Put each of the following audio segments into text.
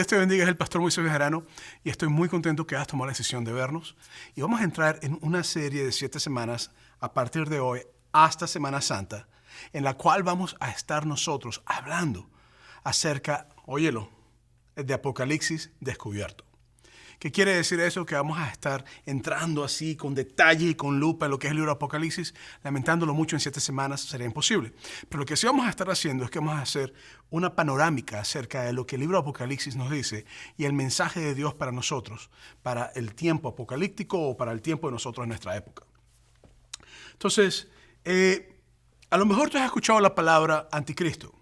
te bendiga, es el pastor Moisés Bejarano y estoy muy contento que hayas tomado la decisión de vernos. Y vamos a entrar en una serie de 7 semanas a partir de hoy hasta Semana Santa, en la cual vamos a estar nosotros hablando acerca, óyelo, de Apocalipsis descubierto. ¿Qué quiere decir eso? Que vamos a estar entrando así con detalle y con lupa en lo que es el libro de Apocalipsis. Lamentándolo mucho, en 7 semanas sería imposible. Pero lo que sí vamos a estar haciendo es que vamos a hacer una panorámica acerca de lo que el libro de Apocalipsis nos dice y el mensaje de Dios para nosotros, para el tiempo apocalíptico o para el tiempo de nosotros en nuestra época. Entonces, a lo mejor tú has escuchado la palabra anticristo.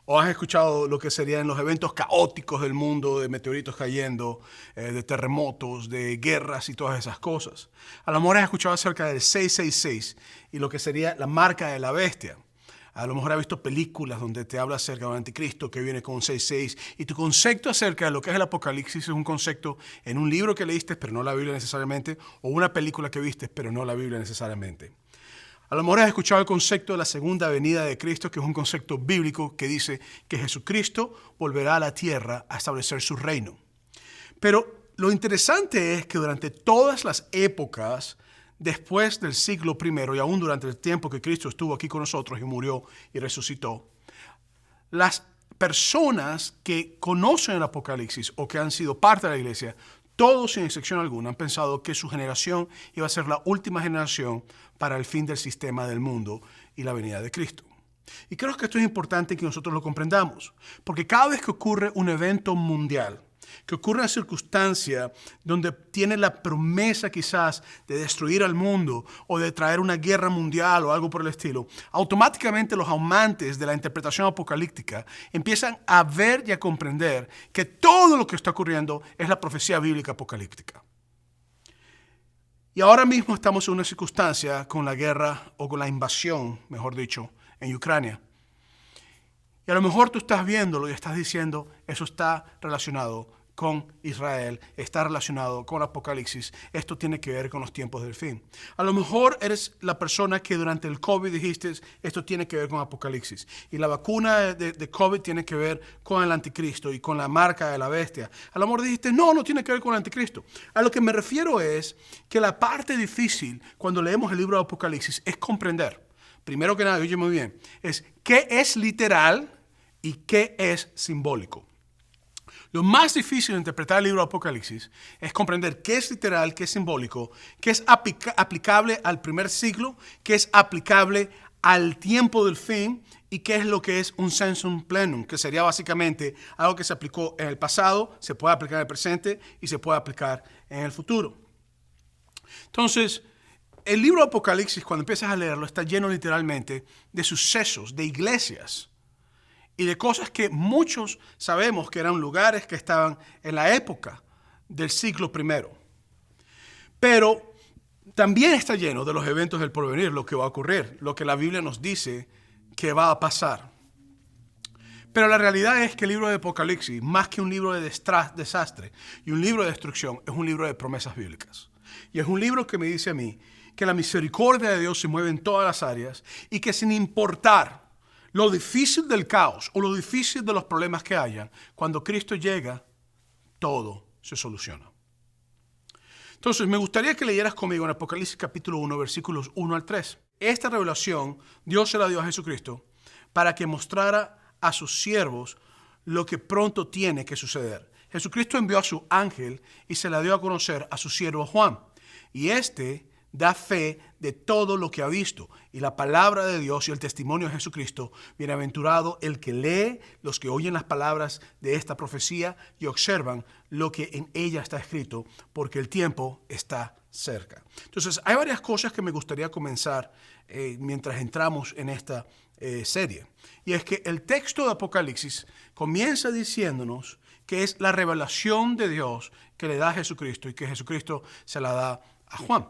O has escuchado lo que serían los eventos caóticos del mundo, de meteoritos cayendo, de terremotos, de guerras y todas esas cosas. A lo mejor has escuchado acerca del 666 y lo que sería la marca de la bestia. A lo mejor has visto películas donde te habla acerca de un anticristo que viene con un 66. Y tu concepto acerca de lo que es el Apocalipsis es un concepto en un libro que leíste, pero no la Biblia necesariamente, o una película que viste, pero no la Biblia necesariamente. A lo mejor has escuchado el concepto de la segunda venida de Cristo, que es un concepto bíblico que dice que Jesucristo volverá a la tierra a establecer su reino. Pero lo interesante es que durante todas las épocas, después del siglo I y aún durante el tiempo que Cristo estuvo aquí con nosotros y murió y resucitó, las personas que conocen el Apocalipsis o que han sido parte de la iglesia, todos sin excepción alguna han pensado que su generación iba a ser la última generación para el fin del sistema del mundo y la venida de Cristo. Y creo que esto es importante que nosotros lo comprendamos, porque cada vez que ocurre un evento mundial, que ocurre una circunstancia donde tiene la promesa quizás de destruir al mundo o de traer una guerra mundial o algo por el estilo, automáticamente los amantes de la interpretación apocalíptica empiezan a ver y a comprender que todo lo que está ocurriendo es la profecía bíblica apocalíptica. Y ahora mismo estamos en una circunstancia con la guerra o con la invasión, mejor dicho, en Ucrania. Y a lo mejor tú estás viéndolo y estás diciendo, eso está relacionado con Israel, está relacionado con Apocalipsis, esto tiene que ver con los tiempos del fin. A lo mejor eres la persona que durante el COVID dijiste, esto tiene que ver con Apocalipsis. Y la vacuna de COVID tiene que ver con el anticristo y con la marca de la bestia. A lo mejor dijiste, no tiene que ver con el anticristo. A lo que me refiero es que la parte difícil cuando leemos el libro de Apocalipsis es comprender, primero que nada, oye muy bien, es qué es literal y qué es simbólico. Lo más difícil de interpretar el libro de Apocalipsis es comprender qué es literal, qué es simbólico, qué es aplicable al primer siglo, qué es aplicable al tiempo del fin y qué es lo que es un sensum plenum, que sería básicamente algo que se aplicó en el pasado, se puede aplicar en el presente y se puede aplicar en el futuro. Entonces, el libro de Apocalipsis, cuando empiezas a leerlo, está lleno literalmente de sucesos, de iglesias, y de cosas que muchos sabemos que eran lugares que estaban en la época del siglo I. Pero también está lleno de los eventos del porvenir, lo que va a ocurrir, lo que la Biblia nos dice que va a pasar. Pero la realidad es que el libro de Apocalipsis, más que un libro de desastre y un libro de destrucción, es un libro de promesas bíblicas. Y es un libro que me dice a mí que la misericordia de Dios se mueve en todas las áreas y que sin importar lo difícil del caos o lo difícil de los problemas que hayan, cuando Cristo llega, todo se soluciona. Entonces, me gustaría que leyeras conmigo en Apocalipsis capítulo 1, versículos 1 al 3. Esta revelación Dios se la dio a Jesucristo para que mostrara a sus siervos lo que pronto tiene que suceder. Jesucristo envió a su ángel y se la dio a conocer a su siervo Juan. Y este da fe de todo lo que ha visto. Y la palabra de Dios y el testimonio de Jesucristo, bienaventurado el que lee, los que oyen las palabras de esta profecía y observan lo que en ella está escrito, porque el tiempo está cerca. Entonces, hay varias cosas que me gustaría comenzar mientras entramos en esta serie. Y es que el texto de Apocalipsis comienza diciéndonos que es la revelación de Dios que le da a Jesucristo y que Jesucristo se la da a Juan.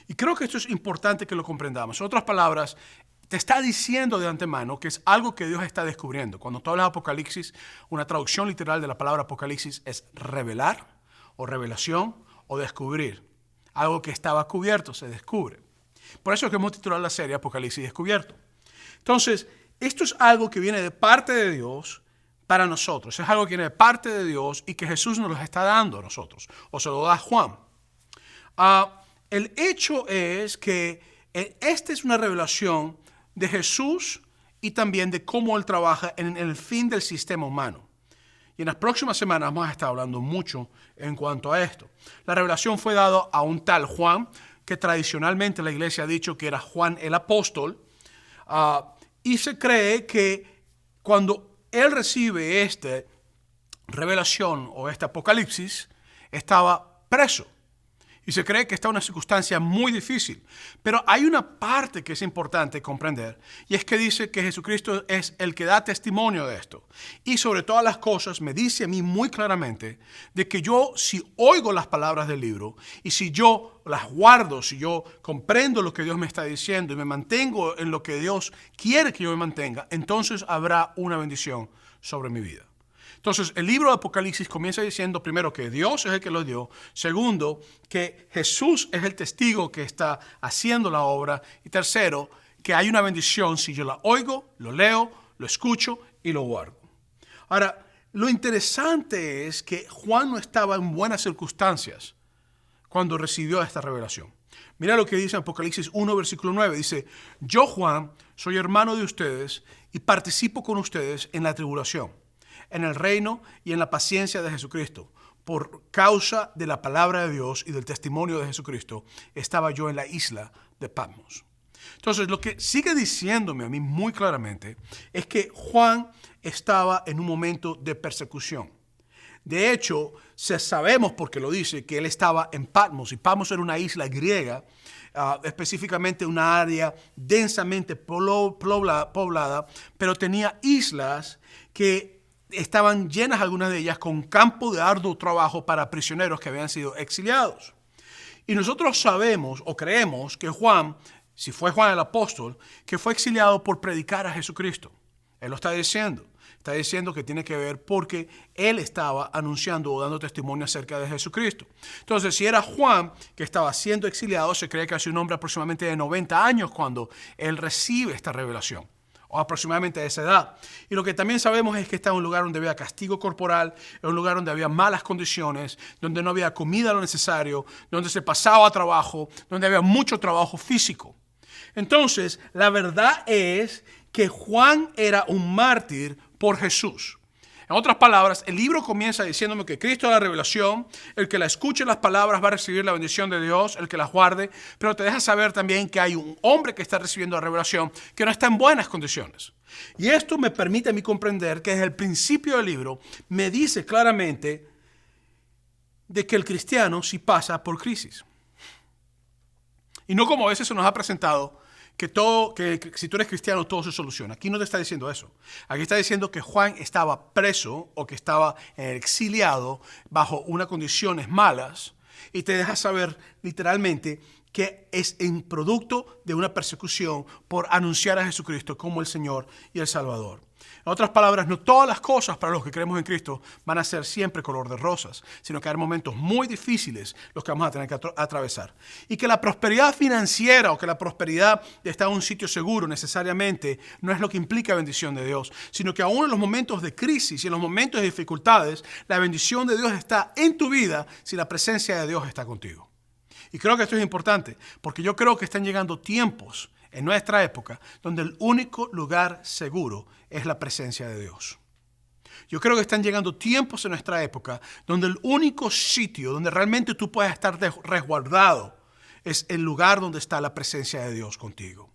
Y creo que esto es importante que lo comprendamos. En otras palabras, te está diciendo de antemano que es algo que Dios está descubriendo. Cuando tú hablas de Apocalipsis, una traducción literal de la palabra Apocalipsis es revelar o revelación o descubrir. Algo que estaba cubierto se descubre. Por eso es que hemos titulado la serie Apocalipsis Descubierto. Entonces, esto es algo que viene de parte de Dios para nosotros. Es algo que viene de parte de Dios y que Jesús nos lo está dando a nosotros, o se lo da a Juan. El hecho es que esta es una revelación de Jesús y también de cómo Él trabaja en el fin del sistema humano. Y en las próximas semanas vamos a estar hablando mucho en cuanto a esto. La revelación fue dada a un tal Juan, que tradicionalmente la iglesia ha dicho que era Juan el apóstol, y se cree que cuando él recibe esta revelación o este apocalipsis, estaba preso. Y se cree que está en una circunstancia muy difícil. Pero hay una parte que es importante comprender, y es que dice que Jesucristo es el que da testimonio de esto. Y sobre todas las cosas me dice a mí muy claramente de que yo, si oigo las palabras del libro, y si yo las guardo, si yo comprendo lo que Dios me está diciendo y me mantengo en lo que Dios quiere que yo me mantenga, entonces habrá una bendición sobre mi vida. Entonces, el libro de Apocalipsis comienza diciendo, primero, que Dios es el que lo dio. Segundo, que Jesús es el testigo que está haciendo la obra. Y tercero, que hay una bendición si yo la oigo, lo leo, lo escucho y lo guardo. Ahora, lo interesante es que Juan no estaba en buenas circunstancias cuando recibió esta revelación. Mira lo que dice en Apocalipsis 1, versículo 9. Dice, yo, Juan, soy hermano de ustedes y participo con ustedes en la tribulación, en el reino y en la paciencia de Jesucristo. Por causa de la palabra de Dios y del testimonio de Jesucristo, estaba yo en la isla de Patmos. Entonces, lo que sigue diciéndome a mí muy claramente es que Juan estaba en un momento de persecución. De hecho, sabemos, porque lo dice, que él estaba en Patmos, y Patmos era una isla griega, específicamente una área densamente poblada, pero tenía islas que estaban llenas, algunas de ellas, con campo de arduo trabajo para prisioneros que habían sido exiliados. Y nosotros sabemos o creemos que Juan, si fue Juan el apóstol, que fue exiliado por predicar a Jesucristo. Él lo está diciendo. Está diciendo que tiene que ver porque él estaba anunciando o dando testimonio acerca de Jesucristo. Entonces, si era Juan que estaba siendo exiliado, se cree que hace un hombre aproximadamente de 90 años cuando él recibe esta revelación, o aproximadamente a esa edad. Y lo que también sabemos es que está en un lugar donde había castigo corporal, en un lugar donde había malas condiciones, donde no había comida lo necesario, donde se pasaba trabajo, donde había mucho trabajo físico. Entonces, la verdad es que Juan era un mártir por Jesús. En otras palabras, el libro comienza diciéndome que Cristo es la revelación, el que la escuche las palabras va a recibir la bendición de Dios, el que las guarde, pero te deja saber también que hay un hombre que está recibiendo la revelación que no está en buenas condiciones. Y esto me permite a mí comprender que desde el principio del libro me dice claramente de que el cristiano sí pasa por crisis. Y no como a veces se nos ha presentado que si tú eres cristiano todo se soluciona. Aquí no te está diciendo eso. Aquí está diciendo que Juan estaba preso o que estaba exiliado bajo unas condiciones malas, y te deja saber literalmente que es en producto de una persecución por anunciar a Jesucristo como el Señor y el Salvador. En otras palabras, no todas las cosas para los que creemos en Cristo van a ser siempre color de rosas, sino que hay momentos muy difíciles los que vamos a tener que atravesar. Y que la prosperidad financiera o que la prosperidad de estar en un sitio seguro necesariamente no es lo que implica bendición de Dios, sino que aún en los momentos de crisis y en los momentos de dificultades, la bendición de Dios está en tu vida si la presencia de Dios está contigo. Y creo que esto es importante, porque yo creo que están llegando tiempos en nuestra época donde el único lugar seguro es la presencia de Dios. Yo creo que están llegando tiempos en nuestra época donde el único sitio donde realmente tú puedes estar resguardado es el lugar donde está la presencia de Dios contigo.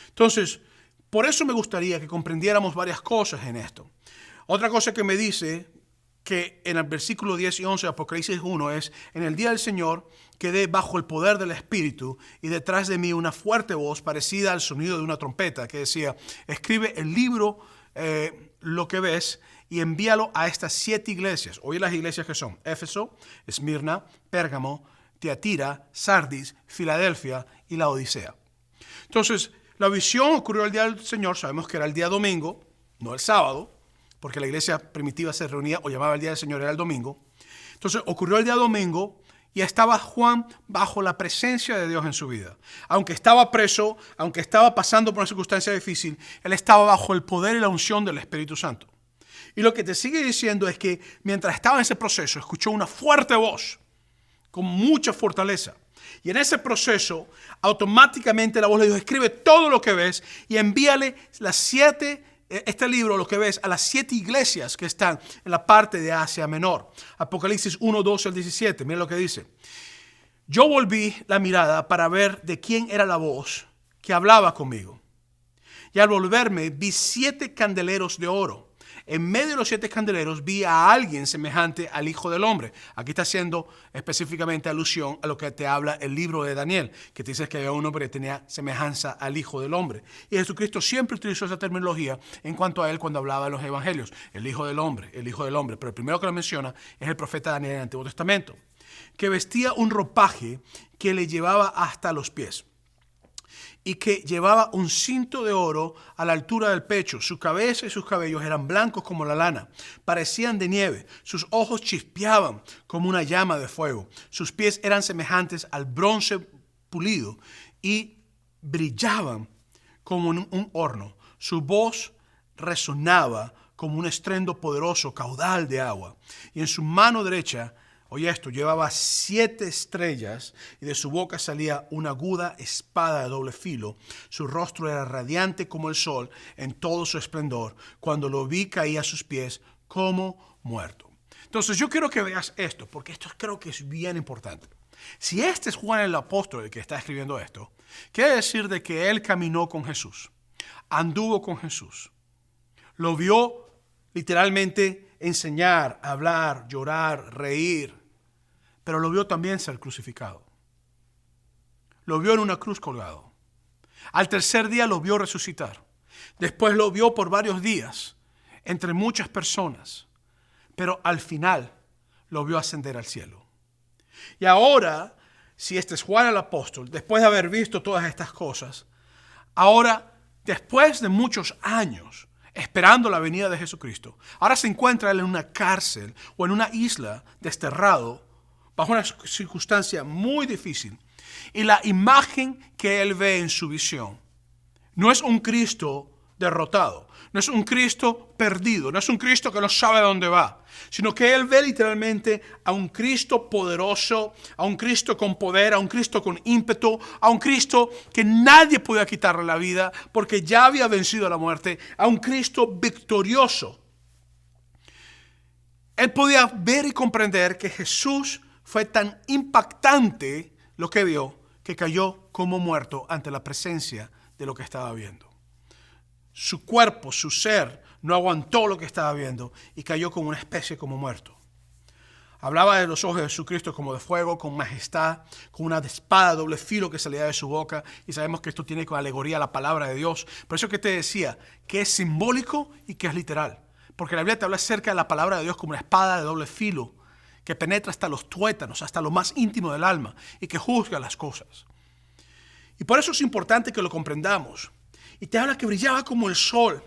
Entonces, por eso me gustaría que comprendiéramos varias cosas en esto. Otra cosa que me dice que en el versículo 10 y 11 de Apocalipsis 1 es: en el día del Señor quedé bajo el poder del Espíritu, y detrás de mí una fuerte voz parecida al sonido de una trompeta que decía: escribe el libro, lo que ves, y envíalo a estas 7 iglesias. Oye las iglesias que son: Éfeso, Esmirna, Pérgamo, Tiatira, Sardis, Filadelfia y la Odisea. Entonces, la visión ocurrió el día del Señor. Sabemos que era el día domingo, no el sábado, porque la iglesia primitiva se reunía o llamaba el día del Señor, era el domingo. Entonces ocurrió el día domingo y estaba Juan bajo la presencia de Dios en su vida. Aunque estaba preso, aunque estaba pasando por una circunstancia difícil, él estaba bajo el poder y la unción del Espíritu Santo. Y lo que te sigue diciendo es que mientras estaba en ese proceso, escuchó una fuerte voz con mucha fortaleza. Y en ese proceso, automáticamente la voz le dijo, escribe todo lo que ves y envíale este libro, lo que ves, a las 7 iglesias que están en la parte de Asia Menor. Apocalipsis 1, 12 al 17. Mira lo que dice. Yo volví la mirada para ver de quién era la voz que hablaba conmigo. Y al volverme vi 7 candeleros de oro. En medio de los 7 candeleros vi a alguien semejante al Hijo del Hombre. Aquí está haciendo específicamente alusión a lo que te habla el libro de Daniel, que te dice que había un hombre que tenía semejanza al Hijo del Hombre. Y Jesucristo siempre utilizó esa terminología en cuanto a él cuando hablaba en los evangelios. El Hijo del Hombre, el Hijo del Hombre. Pero el primero que lo menciona es el profeta Daniel en el Antiguo Testamento, que vestía un ropaje que le llevaba hasta los pies y que llevaba un cinto de oro a la altura del pecho. Su cabeza y sus cabellos eran blancos como la lana, parecían de nieve. Sus ojos chispeaban como una llama de fuego. Sus pies eran semejantes al bronce pulido y brillaban como en un horno. Su voz resonaba como un estruendo poderoso, caudal de agua. Y en su mano derecha, oye esto, llevaba 7 estrellas y de su boca salía una aguda espada de doble filo. Su rostro era radiante como el sol en todo su esplendor. Cuando lo vi caía a sus pies como muerto. Entonces yo quiero que veas esto, porque esto creo que es bien importante. Si este es Juan el apóstol el que está escribiendo esto, quiere decir de que él caminó con Jesús, anduvo con Jesús, lo vio literalmente enseñar, hablar, llorar, reír, pero lo vio también ser crucificado. Lo vio en una cruz colgado. Al tercer día lo vio resucitar. Después lo vio por varios días entre muchas personas, pero al final lo vio ascender al cielo. Y ahora, si este es Juan el apóstol, después de haber visto todas estas cosas, ahora, después de muchos años esperando la venida de Jesucristo, ahora se encuentra él en una cárcel o en una isla desterrado, bajo una circunstancia muy difícil. Y la imagen que él ve en su visión no es un Cristo derrotado, no es un Cristo perdido, no es un Cristo que no sabe dónde va, sino que él ve literalmente a un Cristo poderoso, a un Cristo con poder, a un Cristo con ímpetu, a un Cristo que nadie podía quitarle la vida porque ya había vencido a la muerte, a un Cristo victorioso. Él podía ver y comprender que Jesús fue tan impactante lo que vio que cayó como muerto ante la presencia de lo que estaba viendo. Su cuerpo, su ser, no aguantó lo que estaba viendo y cayó como una especie como muerto. Hablaba de los ojos de Jesucristo como de fuego, con majestad, con una espada de doble filo que salía de su boca. Y sabemos que esto tiene con alegoría la palabra de Dios. Por eso que te decía que es simbólico y que es literal. Porque la Biblia te habla acerca de la palabra de Dios como una espada de doble filo que penetra hasta los tuétanos, hasta lo más íntimo del alma y que juzga las cosas. Y por eso es importante que lo comprendamos. Y te habla que brillaba como el sol.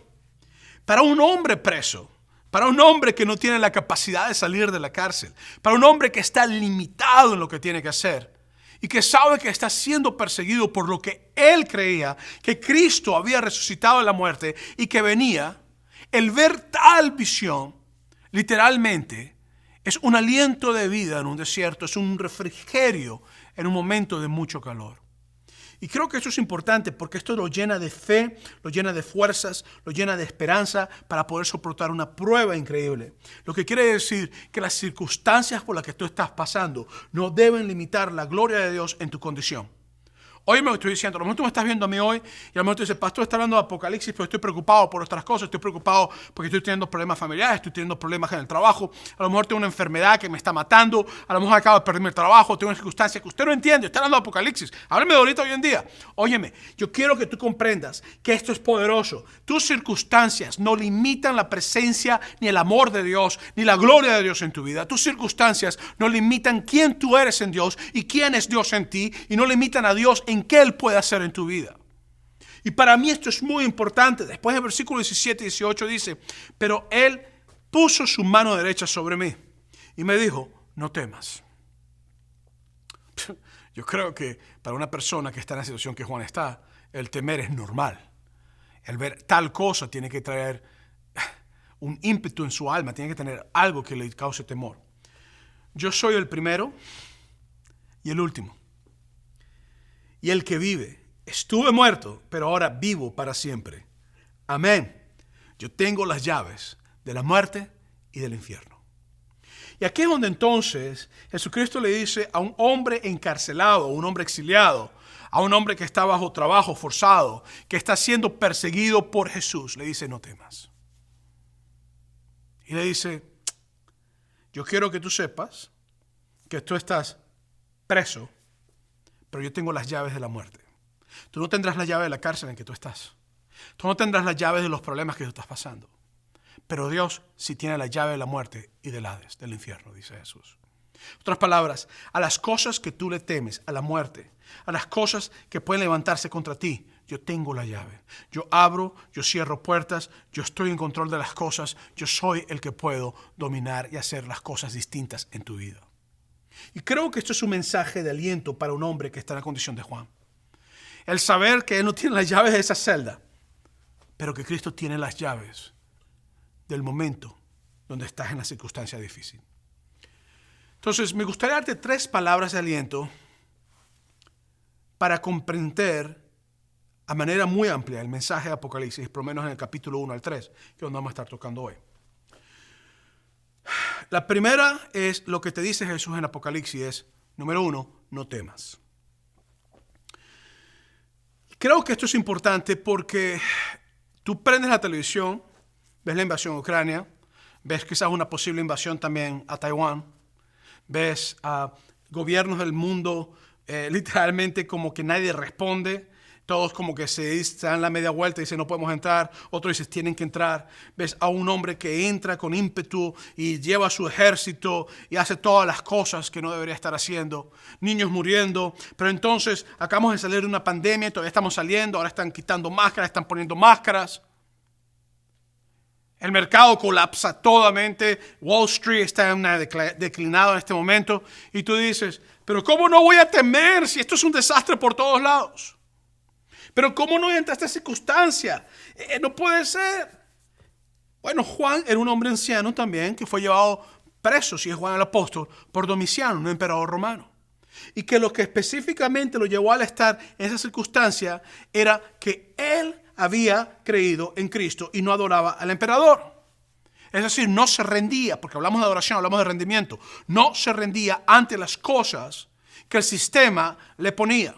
Para un hombre preso, para un hombre que no tiene la capacidad de salir de la cárcel, para un hombre que está limitado en lo que tiene que hacer y que sabe que está siendo perseguido por lo que él creía, que Cristo había resucitado de la muerte y que venía, el ver tal visión, literalmente, es un aliento de vida en un desierto, es un refrigerio en un momento de mucho calor. Y creo que esto es importante porque esto lo llena de fe, lo llena de fuerzas, lo llena de esperanza para poder soportar una prueba increíble. Lo que quiere decir que las circunstancias por las que tú estás pasando no deben limitar la gloria de Dios en tu condición. Oye, me estoy diciendo, a lo mejor tú me estás viendo a mí hoy y a lo mejor tú dices, pastor, está hablando de Apocalipsis, pero estoy preocupado por otras cosas, estoy preocupado porque estoy teniendo problemas familiares, estoy teniendo problemas en el trabajo, a lo mejor tengo una enfermedad que me está matando, a lo mejor acabo de perder mi trabajo, tengo una circunstancia que usted no entiende, está hablando de Apocalipsis, háblame de ahorita hoy en día. Óyeme, yo quiero que tú comprendas que esto es poderoso. Tus circunstancias no limitan la presencia ni el amor de Dios, ni la gloria de Dios en tu vida. Tus circunstancias no limitan quién tú eres en Dios y quién es Dios en ti, y no limitan a Dios en qué Él puede hacer en tu vida. Y para mí esto es muy importante. Después del versículo 17 y 18 dice, pero Él puso su mano derecha sobre mí y me dijo, no temas. Yo creo que para una persona que está en la situación que Juan está, el temer es normal. El ver tal cosa tiene que traer un ímpetu en su alma, tiene que tener algo que le cause temor. Yo soy el primero y el último. Y el que vive. Estuve muerto, pero ahora vivo para siempre. Amén. Yo tengo las llaves de la muerte y del infierno. Y aquí es donde entonces Jesucristo le dice a un hombre encarcelado, a un hombre exiliado, a un hombre que está bajo trabajo forzado, que está siendo perseguido por Jesús, le dice: no temas. Y le dice: yo quiero que tú sepas que tú estás preso, pero yo tengo las llaves de la muerte. Tú no tendrás la llave de la cárcel en que tú estás. Tú no tendrás las llaves de los problemas que tú estás pasando. Pero Dios sí tiene la llave de la muerte y del Hades, del infierno, dice Jesús. En otras palabras, a las cosas que tú le temes, a la muerte, a las cosas que pueden levantarse contra ti, yo tengo la llave. Yo abro, yo cierro puertas, yo estoy en control de las cosas, yo soy el que puedo dominar y hacer las cosas distintas en tu vida. Y creo que esto es un mensaje de aliento para un hombre que está en la condición de Juan. El saber que él no tiene las llaves de esa celda, pero que Cristo tiene las llaves del momento donde estás en la circunstancia difícil. Entonces, me gustaría darte 3 palabras de aliento para comprender a manera muy amplia el mensaje de Apocalipsis, por lo menos en el capítulo 1 al 3, que es donde vamos a estar tocando hoy. La primera es lo que te dice Jesús en Apocalipsis, es, número 1, no temas. Creo que esto es importante porque tú prendes la televisión, ves la invasión a Ucrania, ves quizás una posible invasión también a Taiwán, ves a gobiernos del mundo literalmente como que nadie responde, todos como que se dan la media vuelta y dicen no podemos entrar, otros dicen tienen que entrar. Ves a un hombre que entra con ímpetu y lleva a su ejército y hace todas las cosas que no debería estar haciendo. Niños muriendo, pero entonces acabamos de salir de una pandemia, todavía estamos saliendo, ahora están quitando máscaras, están poniendo máscaras. El mercado colapsa totalmente, Wall Street está en una declinada en este momento y tú dices, pero ¿cómo no voy a temer si esto es un desastre por todos lados? Pero ¿cómo no entra esta circunstancia? No puede ser. Bueno, Juan era un hombre anciano también que fue llevado preso, si es Juan el apóstol, por Domiciano, un emperador romano. Y que lo que específicamente lo llevó a estar en esa circunstancia era que él había creído en Cristo y no adoraba al emperador. Es decir, no se rendía, porque hablamos de adoración, hablamos de rendimiento, no se rendía ante las cosas que el sistema le ponía.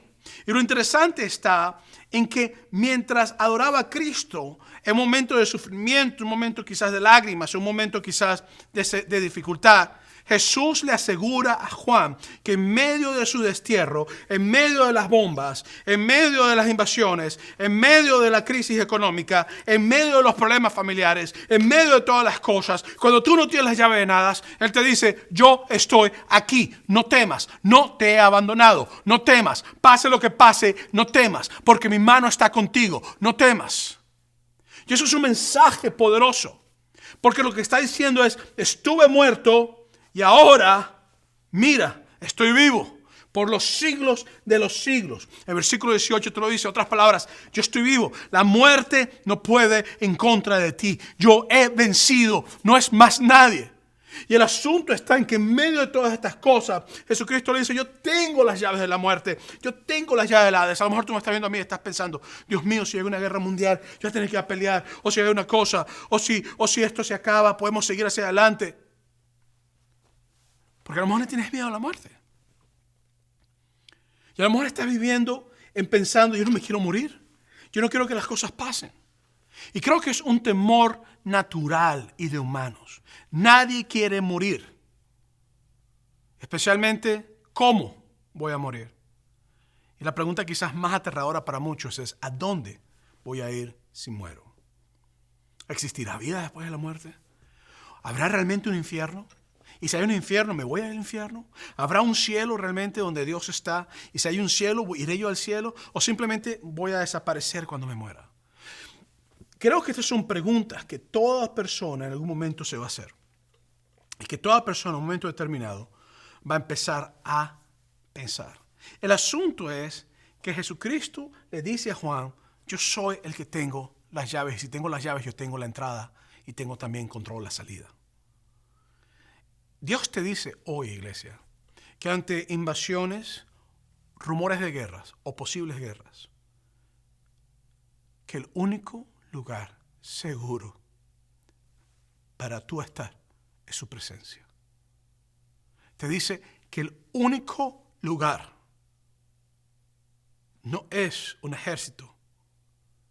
Y lo interesante está en que mientras adoraba a Cristo, en un momento de sufrimiento, un momento quizás de lágrimas, un momento quizás de dificultad, Jesús le asegura a Juan que en medio de su destierro, en medio de las bombas, en medio de las invasiones, en medio de la crisis económica, en medio de los problemas familiares, en medio de todas las cosas, cuando tú no tienes las llaves de nada, Él te dice, yo estoy aquí, no temas, no te he abandonado, no temas, pase lo que pase, no temas, porque mi mano está contigo, no temas. Y eso es un mensaje poderoso, porque lo que está diciendo es, estuve muerto, y ahora, mira, estoy vivo por los siglos de los siglos. El versículo 18 te lo dice, en otras palabras, yo estoy vivo. La muerte no puede en contra de ti. Yo he vencido, no es más nadie. Y el asunto está en que en medio de todas estas cosas, Jesucristo le dice, yo tengo las llaves de la muerte, yo tengo las llaves del Hades. A lo mejor tú me estás viendo a mí y estás pensando, Dios mío, si hay una guerra mundial, yo voy a tener que ir a pelear, o si hay una cosa, o si esto se acaba, podemos seguir hacia adelante. Porque a lo mejor le tienes miedo a la muerte. Y a lo mejor estás viviendo pensando, yo no me quiero morir. Yo no quiero que las cosas pasen. Y creo que es un temor natural y de humanos. Nadie quiere morir. Especialmente, ¿cómo voy a morir? Y la pregunta quizás más aterradora para muchos es, ¿a dónde voy a ir si muero? ¿Existirá vida después de la muerte? ¿Habrá realmente un infierno? Y si hay un infierno, ¿me voy al infierno? ¿Habrá un cielo realmente donde Dios está? Y si hay un cielo, ¿iré yo al cielo? ¿O simplemente voy a desaparecer cuando me muera? Creo que estas son preguntas que toda persona en algún momento se va a hacer. Y que toda persona en un momento determinado va a empezar a pensar. El asunto es que Jesucristo le dice a Juan, yo soy el que tengo las llaves. Y si tengo las llaves, yo tengo la entrada y tengo también control de la salida. Dios te dice hoy, iglesia, que ante invasiones, rumores de guerras o posibles guerras, que el único lugar seguro para tú estar es su presencia. Te dice que el único lugar no es un ejército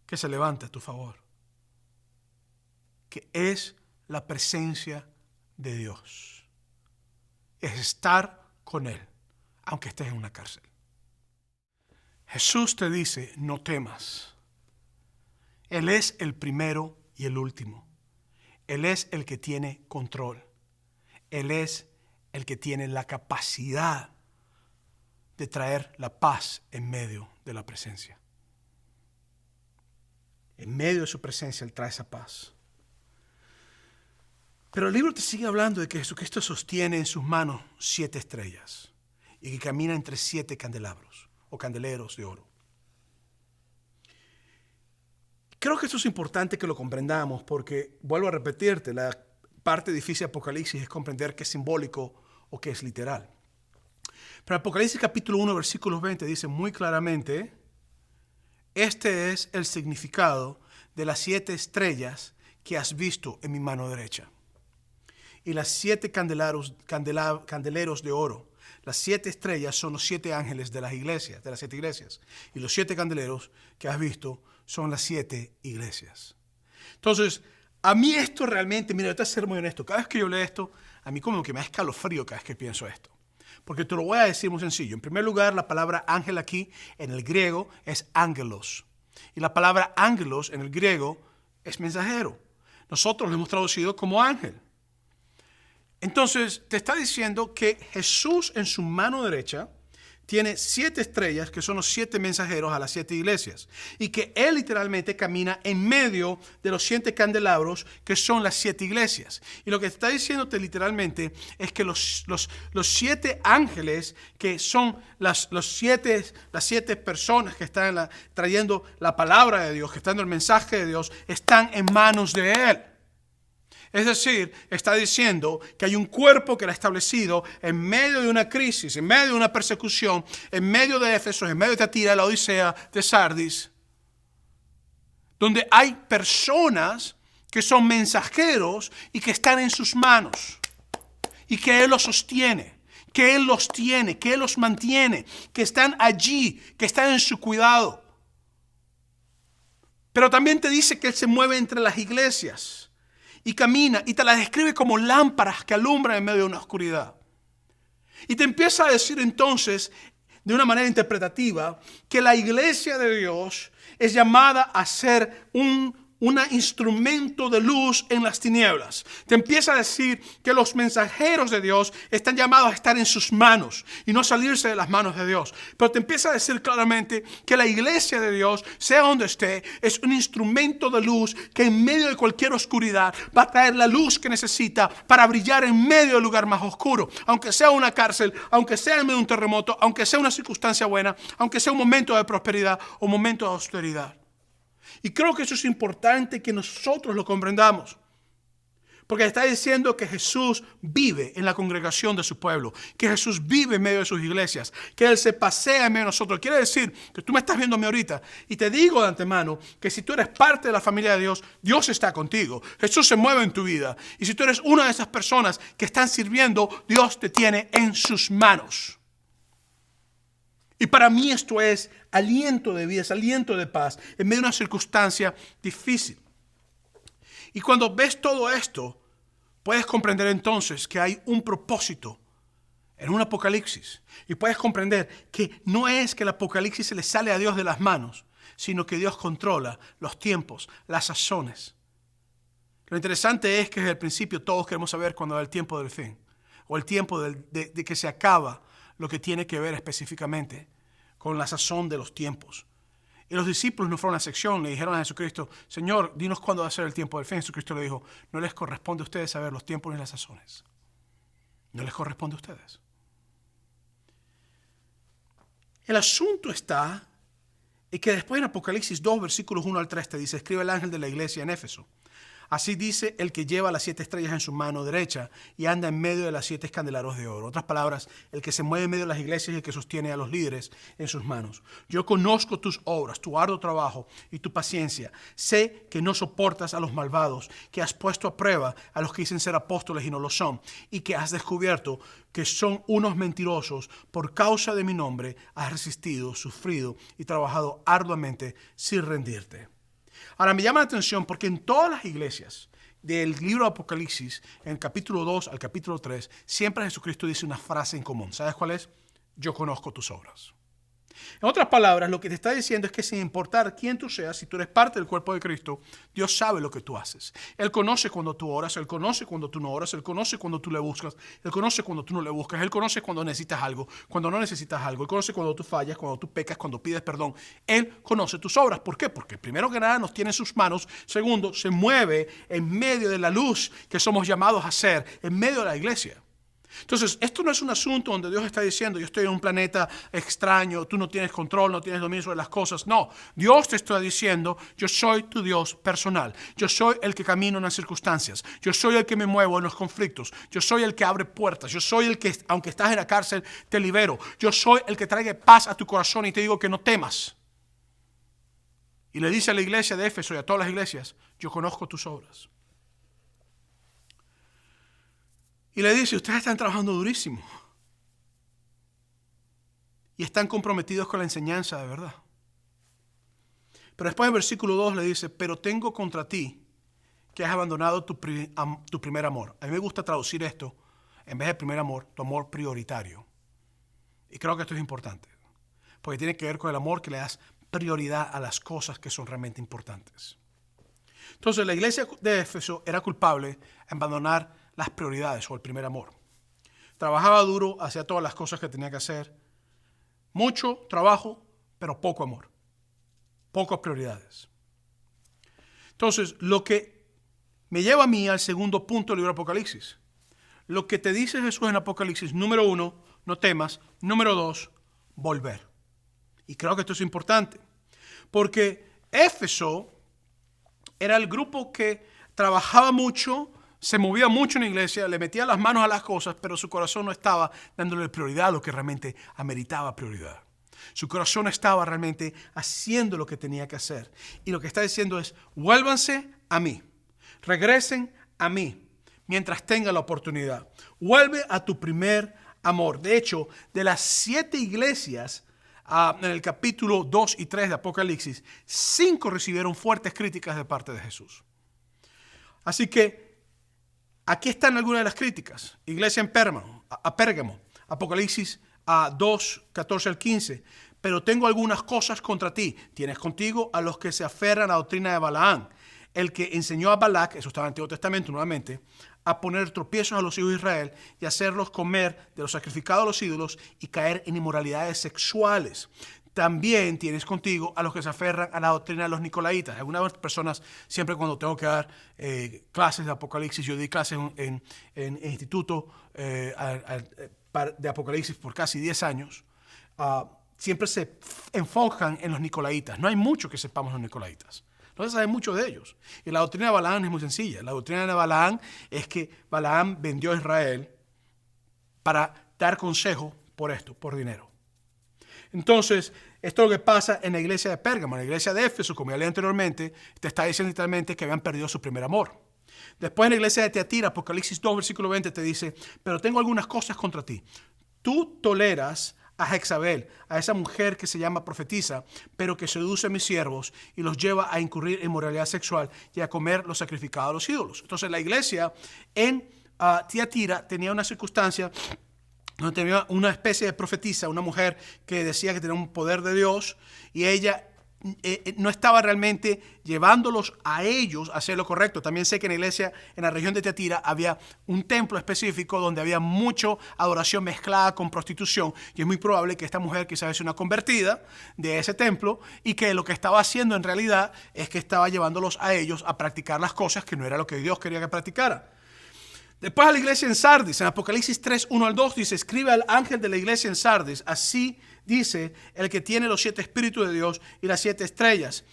que se levante a tu favor, que es la presencia de Dios. Es estar con Él, aunque estés en una cárcel. Jesús te dice, no temas. Él es el primero y el último. Él es el que tiene control. Él es el que tiene la capacidad de traer la paz en medio de la presencia. En medio de su presencia Él trae esa paz. Pero el libro te sigue hablando de que Jesucristo sostiene en sus manos 7 estrellas y que camina entre 7 candelabros o candeleros de oro. Creo que esto es importante que lo comprendamos porque, vuelvo a repetirte, la parte difícil de Apocalipsis es comprender qué es simbólico o qué es literal. Pero Apocalipsis capítulo 1, versículos 20 dice muy claramente, este es el significado de las 7 estrellas que has visto en mi mano derecha. Y las 7 candeleros de oro. Las 7 estrellas son los 7 ángeles de las iglesias, de las 7 iglesias. Y los 7 candeleros que has visto son las 7 iglesias. Entonces, a mí esto realmente, mira, yo te voy a ser muy honesto. Cada vez que yo leo esto, a mí como que me da escalofrío cada vez que pienso esto. Porque te lo voy a decir muy sencillo. En primer lugar, la palabra ángel aquí en el griego es ángelos. Y la palabra ángelos en el griego es mensajero. Nosotros lo hemos traducido como ángel. Entonces, te está diciendo que Jesús en su mano derecha tiene 7 estrellas, que son los 7 mensajeros a las 7 iglesias. Y que Él literalmente camina en medio de los 7 candelabros, que son las 7 iglesias. Y lo que está diciéndote literalmente es que los 7 ángeles, que son las 7 personas que están trayendo la palabra de Dios, que están dando el mensaje de Dios, están en manos de Él. Es decir, está diciendo que hay un cuerpo que Él ha establecido en medio de una crisis, en medio de una persecución, en medio de Éfeso, en medio de Tiatira, de la Odisea, de Sardis, donde hay personas que son mensajeros y que están en sus manos y que Él los sostiene, que Él los tiene, que Él los mantiene, que están allí, que están en su cuidado. Pero también te dice que Él se mueve entre las iglesias y camina y te las describe como lámparas que alumbran en medio de una oscuridad. Y te empieza a decir entonces, de una manera interpretativa, que la iglesia de Dios es llamada a ser un instrumento de luz en las tinieblas. Te empieza a decir que los mensajeros de Dios están llamados a estar en sus manos y no salirse de las manos de Dios. Pero te empieza a decir claramente que la iglesia de Dios, sea donde esté, es un instrumento de luz que en medio de cualquier oscuridad va a traer la luz que necesita para brillar en medio del lugar más oscuro. Aunque sea una cárcel, aunque sea en medio de un terremoto, aunque sea una circunstancia buena, aunque sea un momento de prosperidad o un momento de austeridad. Y creo que eso es importante que nosotros lo comprendamos. Porque está diciendo que Jesús vive en la congregación de su pueblo. Que Jesús vive en medio de sus iglesias. Que Él se pasea en medio de nosotros. Quiere decir que tú me estás viendo a mí ahorita. Y te digo de antemano que si tú eres parte de la familia de Dios, Dios está contigo. Jesús se mueve en tu vida. Y si tú eres una de esas personas que están sirviendo, Dios te tiene en sus manos. Y para mí esto es aliento de vida, es aliento de paz en medio de una circunstancia difícil. Y cuando ves todo esto, puedes comprender entonces que hay un propósito en un apocalipsis. Y puedes comprender que no es que el apocalipsis se le sale a Dios de las manos, sino que Dios controla los tiempos, las sazones. Lo interesante es que desde el principio todos queremos saber cuándo es el tiempo del fin, o el tiempo de que se acaba lo que tiene que ver específicamente con la sazón de los tiempos. Y los discípulos no fueron a la sección, le dijeron a Jesucristo, Señor, dinos cuándo va a ser el tiempo del fin. Jesucristo le dijo, no les corresponde a ustedes saber los tiempos ni las sazones. No les corresponde a ustedes. El asunto está en que después en Apocalipsis 2, versículos 1 al 3 te dice, escribe el ángel de la iglesia en Éfeso. Así dice el que lleva las 7 estrellas en su mano derecha y anda en medio de las 7 candelabros de oro. En otras palabras, el que se mueve en medio de las iglesias y el que sostiene a los líderes en sus manos. Yo conozco tus obras, tu arduo trabajo y tu paciencia. Sé que no soportas a los malvados, que has puesto a prueba a los que dicen ser apóstoles y no lo son, y que has descubierto que son unos mentirosos. Por causa de mi nombre has resistido, sufrido y trabajado arduamente sin rendirte. Ahora me llama la atención porque en todas las iglesias del libro de Apocalipsis, en el capítulo 2 al capítulo 3, siempre Jesucristo dice una frase en común. ¿Sabes cuál es? Yo conozco tus obras. En otras palabras, lo que te está diciendo es que sin importar quién tú seas, si tú eres parte del cuerpo de Cristo, Dios sabe lo que tú haces. Él conoce cuando tú oras, Él conoce cuando tú no oras, Él conoce cuando tú le buscas, Él conoce cuando tú no le buscas, Él conoce cuando necesitas algo, cuando no necesitas algo, Él conoce cuando tú fallas, cuando tú pecas, cuando pides perdón. Él conoce tus obras. ¿Por qué? Porque primero que nada nos tiene en sus manos, segundo, se mueve en medio de la luz que somos llamados a ser, en medio de la iglesia. Entonces, esto no es un asunto donde Dios está diciendo, yo estoy en un planeta extraño, tú no tienes control, no tienes dominio sobre las cosas. No, Dios te está diciendo, yo soy tu Dios personal. Yo soy el que camino en las circunstancias. Yo soy el que me muevo en los conflictos. Yo soy el que abre puertas. Yo soy el que, aunque estás en la cárcel, te libero. Yo soy el que trae paz a tu corazón y te digo que no temas. Y le dice a la iglesia de Éfeso y a todas las iglesias, yo conozco tus obras. Y le dice, ustedes están trabajando durísimo. Y están comprometidos con la enseñanza de verdad. Pero después en el versículo 2 le dice, pero tengo contra ti que has abandonado tu primer amor. A mí me gusta traducir esto, en vez de primer amor, tu amor prioritario. Y creo que esto es importante. Porque tiene que ver con el amor que le das prioridad a las cosas que son realmente importantes. Entonces la iglesia de Éfeso era culpable de abandonar las prioridades o el primer amor. Trabajaba duro, hacía todas las cosas que tenía que hacer. Mucho trabajo, pero poco amor. Pocas prioridades. Entonces, lo que me lleva a mí al segundo punto del libro de Apocalipsis. Lo que te dice Jesús en Apocalipsis, número 1, no temas. Número 2, volver. Y creo que esto es importante. Porque Éfeso era el grupo que trabajaba mucho, se movía mucho en la iglesia, le metía las manos a las cosas, pero su corazón no estaba dándole prioridad a lo que realmente ameritaba prioridad. Su corazón estaba realmente haciendo lo que tenía que hacer. Y lo que está diciendo es, vuélvanse a mí, regresen a mí, mientras tengan la oportunidad. Vuelve a tu primer amor. De hecho, de las 7 iglesias en el capítulo 2 y 3 de Apocalipsis, 5 recibieron fuertes críticas de parte de Jesús. Así que aquí están algunas de las críticas. Iglesia en Pérgamo, Apocalipsis 2, 14 al 15. Pero tengo algunas cosas contra ti. Tienes contigo a los que se aferran a la doctrina de Balaam, el que enseñó a Balac, eso está en el Antiguo Testamento nuevamente, a poner tropiezos a los hijos de Israel y hacerlos comer de los sacrificados a los ídolos y caer en inmoralidades sexuales. También tienes contigo a los que se aferran a la doctrina de los nicolaitas. Algunas personas, siempre cuando tengo que dar clases de Apocalipsis, yo di clases en instituto de Apocalipsis por casi 10 años, siempre se enfocan en los nicolaitas. No hay mucho que sepamos de los nicolaitas. No se sabe mucho de ellos. Y la doctrina de Balaam es muy sencilla. La doctrina de Balaam es que Balaam vendió a Israel para dar consejo por esto, por dinero. Entonces, esto es lo que pasa en la iglesia de Pérgamo. En la iglesia de Éfeso, como ya leí anteriormente, te está diciendo literalmente que habían perdido su primer amor. Después en la iglesia de Tiatira, Apocalipsis 2, versículo 20, te dice, pero tengo algunas cosas contra ti. Tú toleras a Jezabel, a esa mujer que se llama profetisa, pero que seduce a mis siervos y los lleva a incurrir en moralidad sexual y a comer los sacrificados a los ídolos. Entonces la iglesia en Tiatira tenía una circunstancia donde tenía una especie de profetisa, una mujer que decía que tenía un poder de Dios y ella no estaba realmente llevándolos a ellos a hacer lo correcto. También sé que en la iglesia, en la región de Tiatira, había un templo específico donde había mucha adoración mezclada con prostitución y es muy probable que esta mujer quizás es una convertida de ese templo y que lo que estaba haciendo en realidad es que estaba llevándolos a ellos a practicar las cosas que no era lo que Dios quería que practicaran. Después a la iglesia en Sardis, en Apocalipsis 3, 1 al 2, dice, escribe al ángel de la iglesia en Sardis, así dice el que tiene los 7 espíritus de Dios y las 7 estrellas.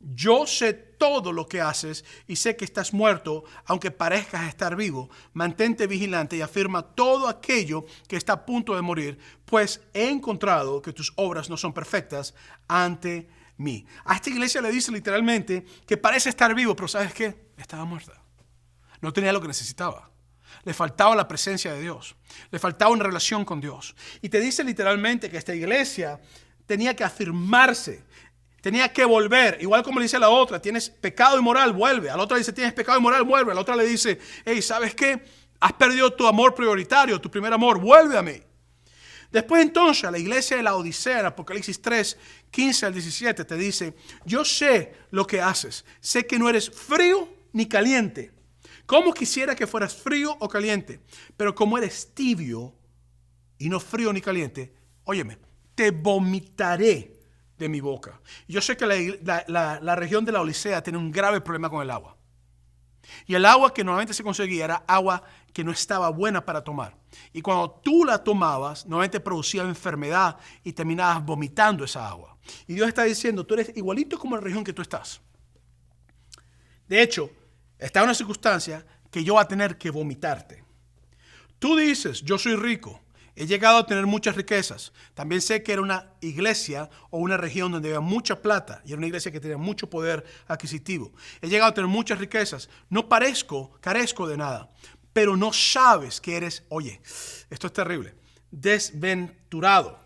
Yo sé todo lo que haces y sé que estás muerto, aunque parezcas estar vivo. Mantente vigilante y afirma todo aquello que está a punto de morir, pues he encontrado que tus obras no son perfectas ante mí. A esta iglesia le dice literalmente que parece estar vivo, pero ¿sabes qué? Estaba muerta. No tenía lo que necesitaba. Le faltaba la presencia de Dios. Le faltaba una relación con Dios. Y te dice literalmente que esta iglesia tenía que afirmarse. Tenía que volver, igual como le dice a la otra, tienes pecado y moral, vuelve. A la otra le dice, tienes pecado y moral, vuelve. A la otra le dice, hey, ¿sabes qué? Has perdido tu amor prioritario, tu primer amor, vuelve a mí. Después entonces, a la iglesia de la Odisea, en Apocalipsis 3, 15 al 17, te dice, yo sé lo que haces. Sé que no eres frío ni caliente. Como quisiera que fueras frío o caliente. Pero como eres tibio y no frío ni caliente, óyeme, te vomitaré de mi boca. Yo sé que la región de la Odisea tiene un grave problema con el agua. Y el agua que normalmente se conseguía era agua que no estaba buena para tomar. Y cuando tú la tomabas, normalmente producía enfermedad y terminabas vomitando esa agua. Y Dios está diciendo, tú eres igualito como la región que tú estás. De hecho, está en una circunstancia que yo voy a tener que vomitarte. Tú dices, yo soy rico. He llegado a tener muchas riquezas. También sé que era una iglesia o una región donde había mucha plata y era una iglesia que tenía mucho poder adquisitivo. He llegado a tener muchas riquezas. No carezco de nada, pero no sabes que eres, oye, esto es terrible, desventurado,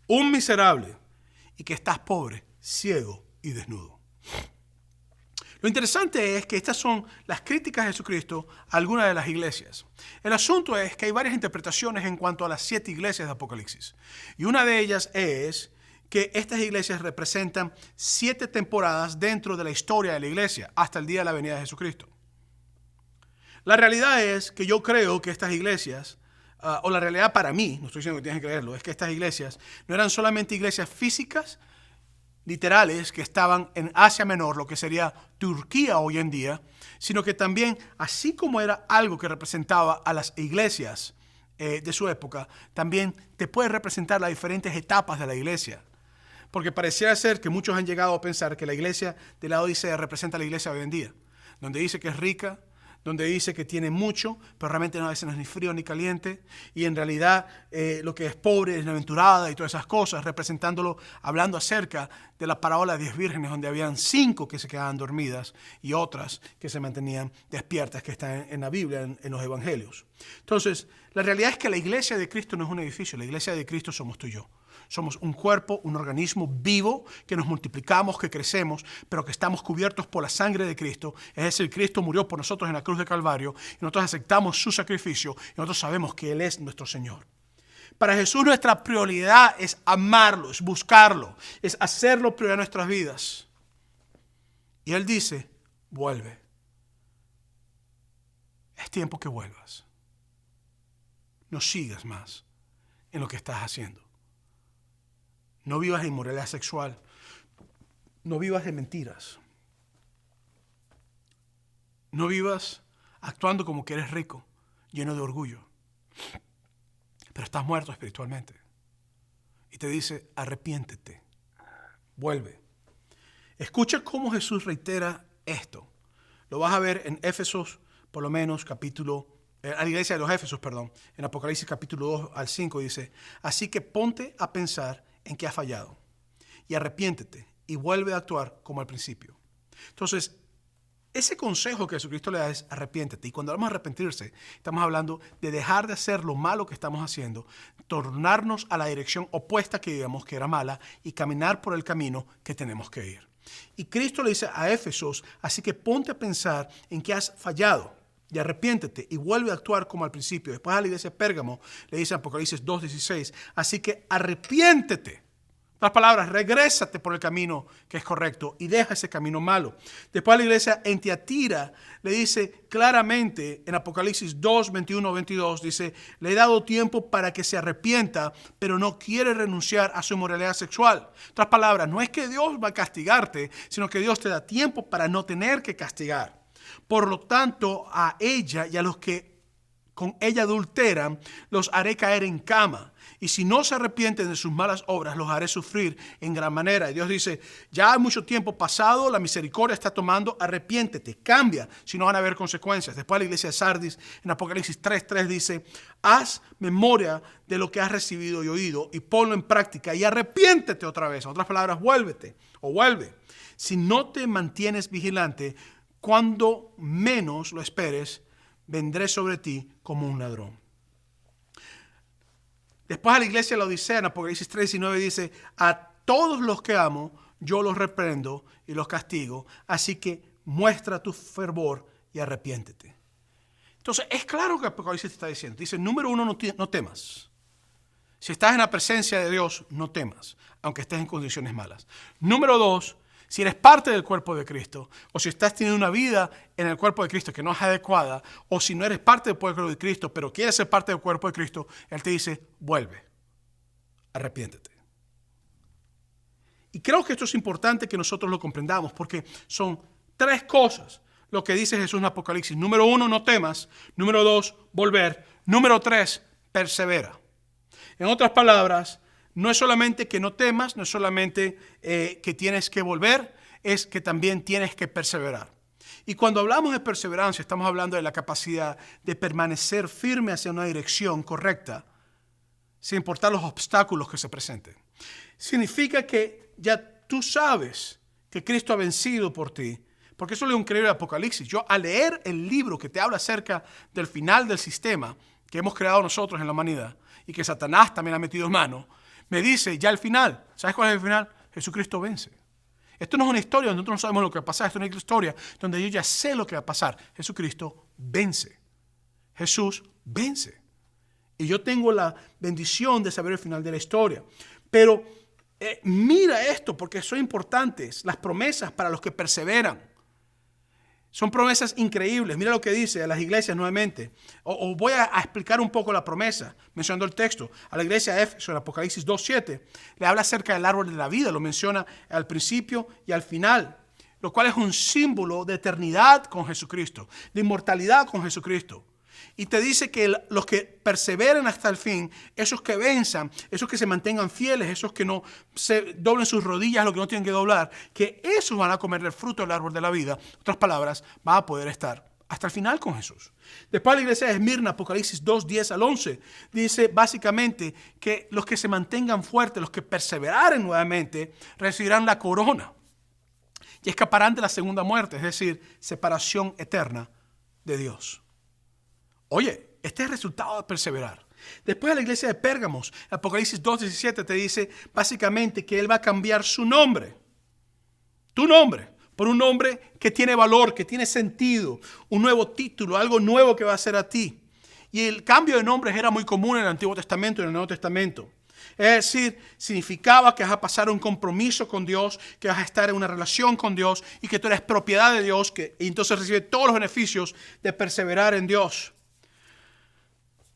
un miserable y que estás pobre, ciego y desnudo. Lo interesante es que estas son las críticas de Jesucristo a algunas de las iglesias. El asunto es que hay varias interpretaciones en cuanto a las 7 iglesias de Apocalipsis. Y una de ellas es que estas iglesias representan 7 temporadas dentro de la historia de la iglesia, hasta el día de la venida de Jesucristo. La realidad es que yo creo que estas iglesias, o la realidad para mí, no estoy diciendo que tienes que creerlo, es que estas iglesias no eran solamente iglesias físicas, literales que estaban en Asia Menor, lo que sería Turquía hoy en día, sino que también, así como era algo que representaba a las iglesias de su época, también te puede representar las diferentes etapas de la iglesia. Porque pareciera ser que muchos han llegado a pensar que la iglesia de la Odisea representa a la iglesia de hoy en día, donde dice que es rica, donde dice que tiene mucho, pero realmente a veces no es ni frío ni caliente, y en realidad lo que es pobre, desventurada y todas esas cosas, representándolo, hablando acerca de la parábola de 10 vírgenes, donde habían 5 que se quedaban dormidas y otras que se mantenían despiertas, que están en la Biblia, en los evangelios. Entonces, la realidad es que la iglesia de Cristo no es un edificio, la iglesia de Cristo somos tú y yo. Somos un cuerpo, un organismo vivo, que nos multiplicamos, que crecemos, pero que estamos cubiertos por la sangre de Cristo. Es decir, Cristo murió por nosotros en la cruz de Calvario y nosotros aceptamos su sacrificio y nosotros sabemos que Él es nuestro Señor. Para Jesús nuestra prioridad es amarlo, es buscarlo, es hacerlo prioridad en nuestras vidas. Y Él dice, vuelve. Es tiempo que vuelvas. No sigas más en lo que estás haciendo. No vivas de inmoralidad sexual. No vivas de mentiras. No vivas actuando como que eres rico, lleno de orgullo. Pero estás muerto espiritualmente. Y te dice, arrepiéntete. Vuelve. Escucha cómo Jesús reitera esto. Lo vas a ver en Éfesos, por lo menos, a la iglesia de los Éfesos, en Apocalipsis capítulo 2 al 5 dice, así que ponte a pensar en que has fallado y arrepiéntete y vuelve a actuar como al principio. Entonces, ese consejo que Jesucristo le da es arrepiéntete. Y cuando hablamos de arrepentirse, estamos hablando de dejar de hacer lo malo que estamos haciendo, tornarnos a la dirección opuesta que digamos que era mala y caminar por el camino que tenemos que ir. Y Cristo le dice a Éfesos, así que ponte a pensar en que has fallado y arrepiéntete y vuelve a actuar como al principio. Después a la iglesia de Pérgamo le dice en Apocalipsis 2:16, así que arrepiéntete. En otras palabras, regrésate por el camino que es correcto y deja ese camino malo. Después a la iglesia en Tiatira le dice claramente en Apocalipsis 2:21-22, dice, le he dado tiempo para que se arrepienta, pero no quiere renunciar a su inmoralidad sexual. En otras palabras, no es que Dios va a castigarte, sino que Dios te da tiempo para no tener que castigar. Por lo tanto, a ella y a los que con ella adulteran, los haré caer en cama. Y si no se arrepienten de sus malas obras, los haré sufrir en gran manera. Y Dios dice, ya hay mucho tiempo pasado, la misericordia está tomando, arrepiéntete, cambia, si no van a haber consecuencias. Después la iglesia de Sardis, en Apocalipsis 3:3 dice, haz memoria de lo que has recibido y oído y ponlo en práctica y arrepiéntete otra vez. En otras palabras, vuélvete o vuelve. Si no te mantienes vigilante, cuando menos lo esperes, vendré sobre ti como un ladrón. Después a la iglesia de la Odisea, en Apocalipsis 3:19 dice, a todos los que amo, yo los reprendo y los castigo, así que muestra tu fervor y arrepiéntete. Entonces, es claro que Apocalipsis te está diciendo. Dice, número uno, no temas. Si estás en la presencia de Dios, no temas, aunque estés en condiciones malas. Número dos, si eres parte del cuerpo de Cristo, o si estás teniendo una vida en el cuerpo de Cristo que no es adecuada, o si no eres parte del cuerpo de Cristo, pero quieres ser parte del cuerpo de Cristo, Él te dice, vuelve, arrepiéntete. Y creo que esto es importante que nosotros lo comprendamos, porque son tres cosas lo que dice Jesús en Apocalipsis. Número uno, no temas. Número dos, volver. Número tres, persevera. En otras palabras, no es solamente que no temas, no es solamente que tienes que volver, es que también tienes que perseverar. Y cuando hablamos de perseverancia, estamos hablando de la capacidad de permanecer firme hacia una dirección correcta, sin importar los obstáculos que se presenten. Significa que ya tú sabes que Cristo ha vencido por ti, porque eso es lo increíble de Apocalipsis. Yo al leer el libro que te habla acerca del final del sistema que hemos creado nosotros en la humanidad y que Satanás también ha metido en mano, me dice ya el final. ¿Sabes cuál es el final? Jesucristo vence. Esto no es una historia donde nosotros no sabemos lo que va a pasar. Esto es una historia donde yo ya sé lo que va a pasar. Jesucristo vence. Jesús vence. Y yo tengo la bendición de saber el final de la historia. Pero mira esto, porque son importantes. Las promesas para los que perseveran. Son promesas increíbles. Mira lo que dice a las iglesias nuevamente. O voy a explicar un poco la promesa, mencionando el texto. A la iglesia de Éfeso, en Apocalipsis 2:7, le habla acerca del árbol de la vida. Lo menciona al principio y al final, lo cual es un símbolo de eternidad con Jesucristo, de inmortalidad con Jesucristo. Y te dice que los que perseveren hasta el fin, esos que venzan, esos que se mantengan fieles, esos que no se doblen sus rodillas, lo que no tienen que doblar, que esos van a comer el fruto del árbol de la vida. En otras palabras, van a poder estar hasta el final con Jesús. Después la iglesia de Esmirna, Apocalipsis 2:10-11, dice básicamente que los que se mantengan fuertes, los que perseveraren nuevamente, recibirán la corona y escaparán de la segunda muerte, es decir, separación eterna de Dios. Oye, este es el resultado de perseverar. Después a la iglesia de Pérgamos, Apocalipsis 2:17 te dice básicamente que Él va a cambiar su nombre, tu nombre, por un nombre que tiene valor, que tiene sentido, un nuevo título, algo nuevo que va a hacer a ti. Y el cambio de nombres era muy común en el Antiguo Testamento y en el Nuevo Testamento. Es decir, significaba que vas a pasar un compromiso con Dios, que vas a estar en una relación con Dios y que tú eres propiedad de Dios, y entonces recibes todos los beneficios de perseverar en Dios.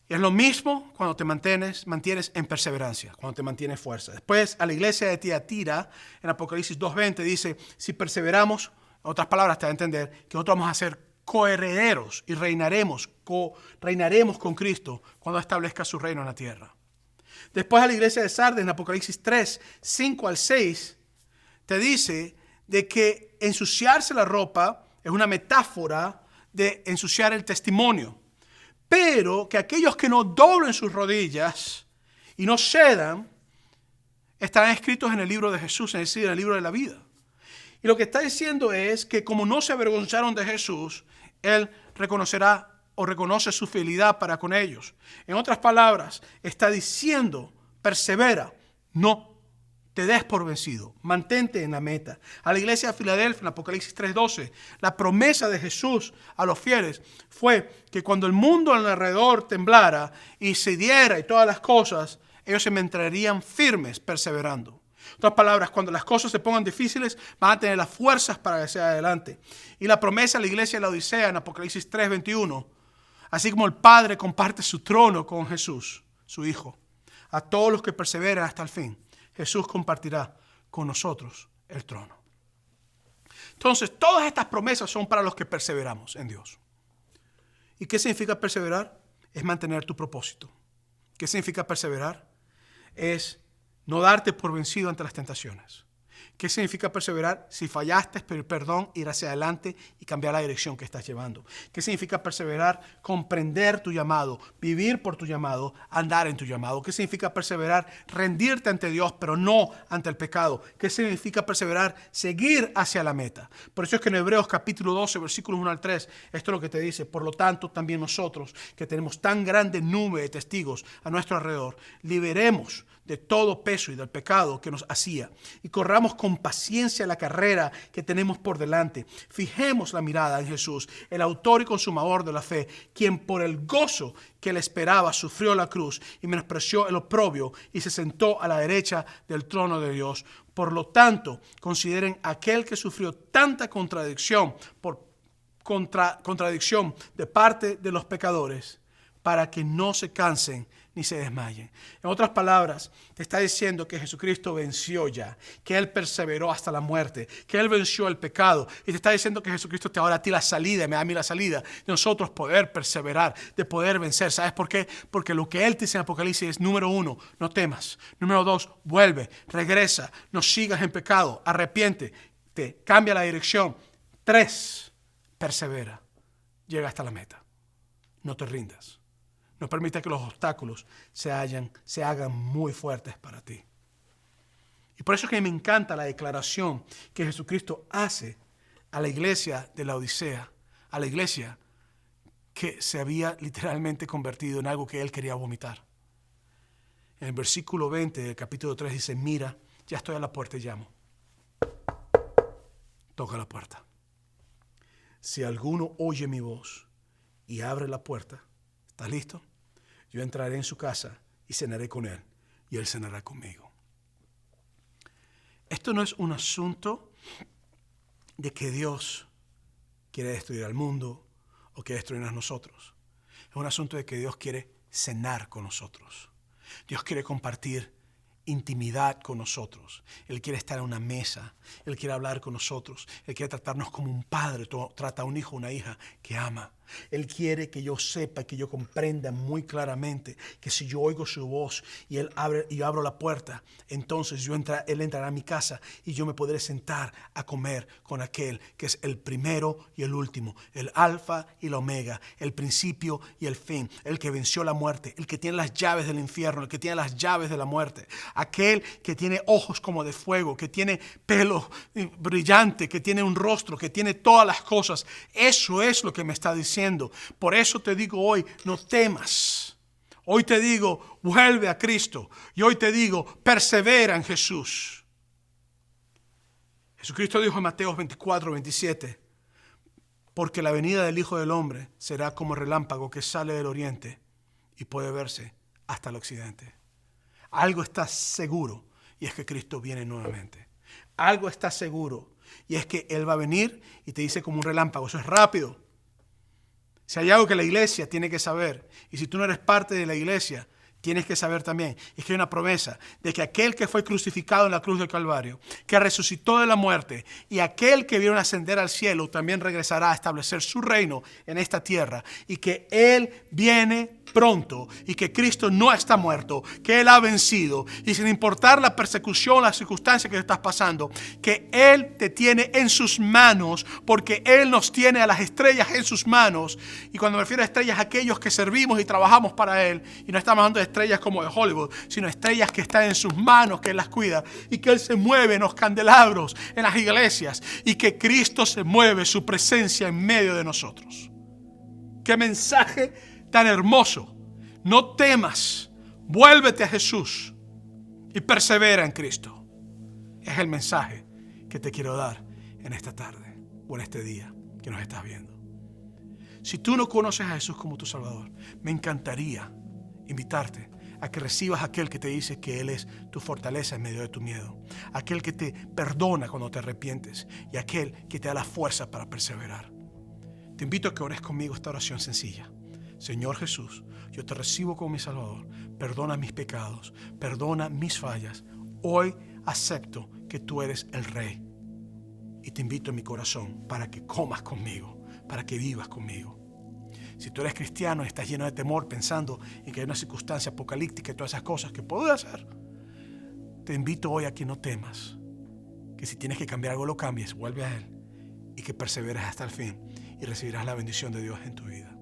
Y es lo mismo cuando te mantienes en perseverancia, cuando te mantienes fuerza. Después a la iglesia de Tiatira, en Apocalipsis 2:20, dice, si perseveramos, en otras palabras te va a entender, que nosotros vamos a ser coherederos y reinaremos con Cristo cuando establezca su reino en la tierra. Después a la iglesia de Sardes, en Apocalipsis 3:5-6, te dice de que ensuciarse la ropa es una metáfora de ensuciar el testimonio. Pero que aquellos que no doblen sus rodillas y no cedan, estarán escritos en el libro de Jesús, es decir, en el libro de la vida. Y lo que está diciendo es que como no se avergonzaron de Jesús, Él reconocerá o reconoce su fidelidad para con ellos. En otras palabras, está diciendo, persevera, no te des por vencido, mantente en la meta. A la iglesia de Filadelfia, en Apocalipsis 3:12, la promesa de Jesús a los fieles fue que cuando el mundo alrededor temblara y se diera y todas las cosas, ellos se mantendrían firmes, perseverando. En otras palabras, cuando las cosas se pongan difíciles, van a tener las fuerzas para hacer adelante. Y la promesa a la iglesia de la Odisea, en Apocalipsis 3:21, así como el Padre comparte su trono con Jesús, su Hijo, a todos los que perseveran hasta el fin, Jesús compartirá con nosotros el trono. Entonces, todas estas promesas son para los que perseveramos en Dios. ¿Y qué significa perseverar? es mantener tu propósito. ¿Qué significa perseverar? Es no darte por vencido ante las tentaciones. ¿Qué significa perseverar? Si fallaste, pedir perdón, ir hacia adelante y cambiar la dirección que estás llevando. ¿Qué significa perseverar? Comprender tu llamado, vivir por tu llamado, andar en tu llamado. ¿Qué significa perseverar? Rendirte ante Dios, pero no ante el pecado. ¿Qué significa perseverar? Seguir hacia la meta. Por eso es que en Hebreos capítulo 12, versículos 1 al 3, esto es lo que te dice. Por lo tanto, también nosotros, que tenemos tan grande nube de testigos a nuestro alrededor, liberemos de todo peso y del pecado que nos hacía y corramos con paciencia la carrera que tenemos por delante. Fijemos la mirada en Jesús, el autor y consumador de la fe, quien por el gozo que le esperaba sufrió la cruz y menospreció el oprobio y se sentó a la derecha del trono de Dios. Por lo tanto, consideren aquel que sufrió tanta contradicción de parte de los pecadores, para que no se cansen ni se desmayen. En otras palabras, te está diciendo que Jesucristo venció ya, que Él perseveró hasta la muerte, que Él venció el pecado. Y te está diciendo que Jesucristo te da a ti la salida, me da a mí la salida de nosotros poder perseverar, de poder vencer. ¿Sabes por qué? Porque lo que Él te dice en Apocalipsis es: número 1, no temas. Número 2, vuelve, regresa, no sigas en pecado, arrepiéntete, cambia la dirección. 3, persevera, llega hasta la meta. No te rindas. No permita que los obstáculos se hagan muy fuertes para ti. Y por eso es que me encanta la declaración que Jesucristo hace a la iglesia de la Odisea, a la iglesia que se había literalmente convertido en algo que Él quería vomitar. En el versículo 20 del capítulo 3 dice: mira, ya estoy a la puerta y llamo. Toca la puerta. Si alguno oye mi voz y abre la puerta, ¿estás listo? Yo entraré en su casa y cenaré con él, y él cenará conmigo. Esto no es un asunto de que Dios quiere destruir al mundo o quiere destruirnos a nosotros. Es un asunto de que Dios quiere cenar con nosotros. Dios quiere compartir intimidad con nosotros. Él quiere estar en una mesa. Él quiere hablar con nosotros. Él quiere tratarnos como un padre trata a un hijo o una hija que ama. Él quiere que yo sepa y que yo comprenda muy claramente que si yo oigo su voz y Él abre y abro la puerta, entonces Él entrará a mi casa y yo me podré sentar a comer con aquel que es el primero y el último, el alfa y la omega, el principio y el fin, el que venció la muerte, el que tiene las llaves del infierno, el que tiene las llaves de la muerte, aquel que tiene ojos como de fuego, que tiene pelo brillante, que tiene un rostro, que tiene todas las cosas. Eso es lo que me está diciendo. Por eso te digo hoy, no temas. Hoy te digo, vuelve a Cristo. Y hoy te digo, persevera en Jesús. Jesucristo dijo en Mateo 24, 27, porque la venida del Hijo del Hombre será como relámpago que sale del oriente y puede verse hasta el occidente. Algo está seguro, y es que Cristo viene nuevamente. Algo está seguro, y es que Él va a venir y te dice como un relámpago. Eso es rápido. Si hay algo que la iglesia tiene que saber, y si tú no eres parte de la iglesia, tienes que saber también, es que hay una promesa de que aquel que fue crucificado en la cruz del Calvario, que resucitó de la muerte, y aquel que vieron ascender al cielo, también regresará a establecer su reino en esta tierra, y que Él viene pronto, y que Cristo no está muerto, que Él ha vencido, y sin importar la persecución, las circunstancias que estás pasando, que Él te tiene en sus manos, porque Él nos tiene a las estrellas en sus manos. Y cuando me refiero a estrellas, aquellos que servimos y trabajamos para Él, y no estamos hablando de estrellas como de Hollywood, sino estrellas que están en sus manos, que Él las cuida, y que Él se mueve en los candelabros, en las iglesias, y que Cristo se mueve, su presencia en medio de nosotros. ¡Qué mensaje tan hermoso! No temas, vuélvete a Jesús y persevera en Cristo. Es el mensaje que te quiero dar en esta tarde o en este día que nos estás viendo. Si tú no conoces a Jesús como tu Salvador, me encantaría invitarte a que recibas a aquel que te dice que Él es tu fortaleza en medio de tu miedo, aquel que te perdona cuando te arrepientes y aquel que te da la fuerza para perseverar. Te invito a que ores conmigo esta oración sencilla. Señor Jesús, yo te recibo como mi Salvador. Perdona mis pecados, perdona mis fallas. Hoy acepto que tú eres el Rey y te invito en mi corazón para que comas conmigo, para que vivas conmigo. Si tú eres cristiano y estás lleno de temor pensando en que hay una circunstancia apocalíptica y todas esas cosas que puede hacer, te invito hoy a que no temas, que si tienes que cambiar algo lo cambies, vuelve a Él y que perseveres hasta el fin y recibirás la bendición de Dios en tu vida.